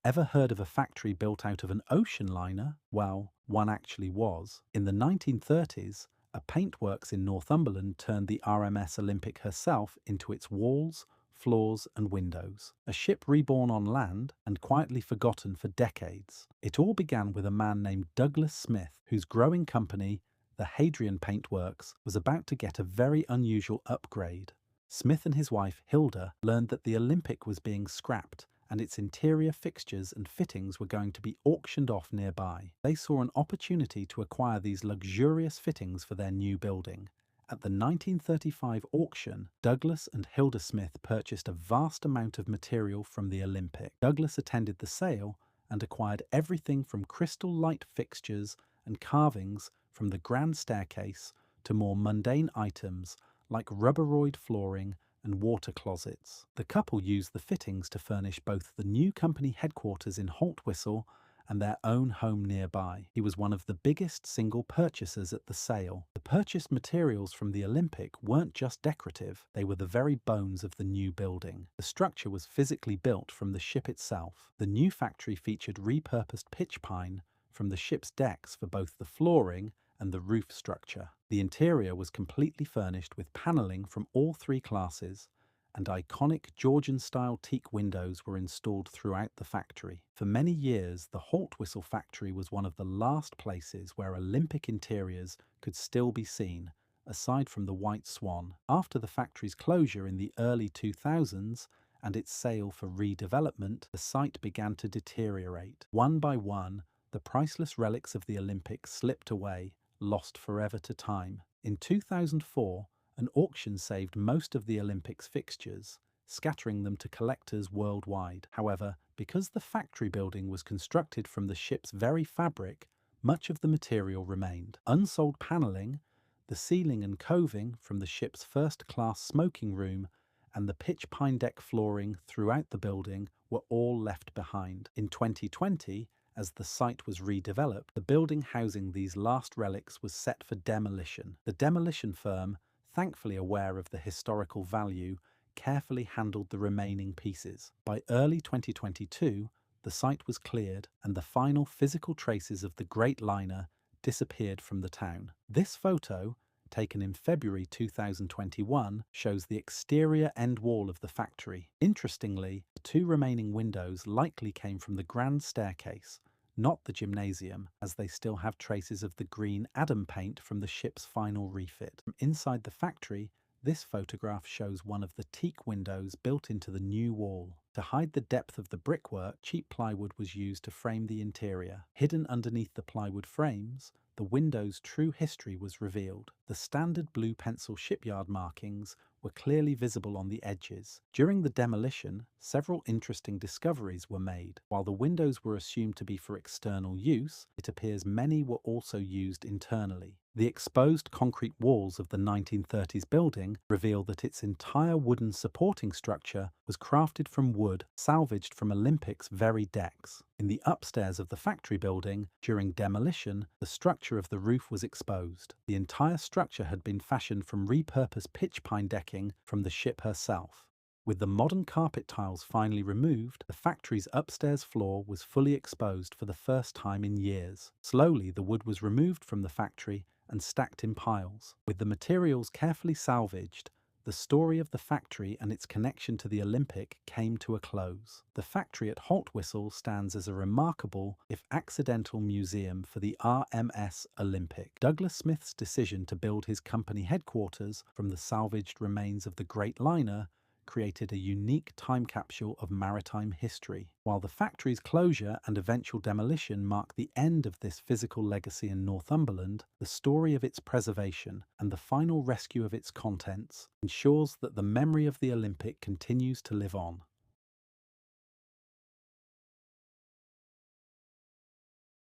Ever heard of a factory built out of an ocean liner? Well, one actually was. In the 1930s, a paintworks in Northumberland turned the RMS Olympic herself into its walls, floors, and windows. A ship reborn on land and quietly forgotten for decades. It all began with a man named Douglas Smith, whose growing company, the Hadrian Paintworks, was about to get a very unusual upgrade. Smith and his wife, Hilda, learned that the Olympic was being scrapped and its interior fixtures and fittings were going to be auctioned off nearby. They saw an opportunity to acquire these luxurious fittings for their new building. At the 1935 auction, Douglas and Hilda Smith purchased a vast amount of material from the Olympic. Douglas attended the sale and acquired everything from crystal light fixtures and carvings from the grand staircase to more mundane items like rubberoid flooring and water closets. The couple used the fittings to furnish both the new company headquarters in Haltwhistle and their own home nearby. He was one of the biggest single purchasers at the sale. The purchased materials from the Olympic weren't just decorative, they were the very bones of the new building. The structure was physically built from the ship itself. The new factory featured repurposed pitch pine from the ship's decks for both the flooring and the roof structure. The interior was completely furnished with paneling from all three classes, and iconic Georgian-style teak windows were installed throughout the factory. For many years, the Haltwhistle Factory was one of the last places where Olympic interiors could still be seen, aside from the White Swan. After the factory's closure in the early 2000s and its sale for redevelopment, the site began to deteriorate. One by one, the priceless relics of the Olympic slipped away, lost forever to time. In 2004, an auction saved most of the Olympics fixtures, scattering them to collectors worldwide. However, because the factory building was constructed from the ship's very fabric, much of the material remained. Unsold paneling, the ceiling and coving from the ship's first-class smoking room, and the pitch pine deck flooring throughout the building were all left behind. In 2020, as the site was redeveloped, the building housing these last relics was set for demolition. The demolition firm, thankfully aware of the historical value, carefully handled the remaining pieces. By early 2022, the site was cleared and the final physical traces of the great liner disappeared from the town. This photo, taken in February 2021, shows the exterior end wall of the factory. Interestingly, the two remaining windows likely came from the grand staircase, not the gymnasium, as they still have traces of the green Adam paint from the ship's final refit. From inside the factory, this photograph shows one of the teak windows built into the new wall. To hide the depth of the brickwork, cheap plywood was used to frame the interior. Hidden underneath the plywood frames, the window's true history was revealed. The standard blue pencil shipyard markings were clearly visible on the edges. During the demolition, several interesting discoveries were made. While the windows were assumed to be for external use, it appears many were also used internally. The exposed concrete walls of the 1930s building reveal that its entire wooden supporting structure was crafted from wood salvaged from Olympic's very decks. In the upstairs of the factory building, during demolition, the structure of the roof was exposed. The entire structure had been fashioned from repurposed pitch pine decking from the ship herself. With the modern carpet tiles finally removed, the factory's upstairs floor was fully exposed for the first time in years. Slowly, the wood was removed from the factory and stacked in piles. With the materials carefully salvaged, the story of the factory and its connection to the Olympic came to a close. The factory at Haltwhistle stands as a remarkable, if accidental, museum for the RMS Olympic. Douglas Smith's decision to build his company headquarters from the salvaged remains of the great liner created a unique time capsule of maritime history. While the factory's closure and eventual demolition mark the end of this physical legacy in Northumberland, the story of its preservation and the final rescue of its contents ensures that the memory of the Olympic continues to live on.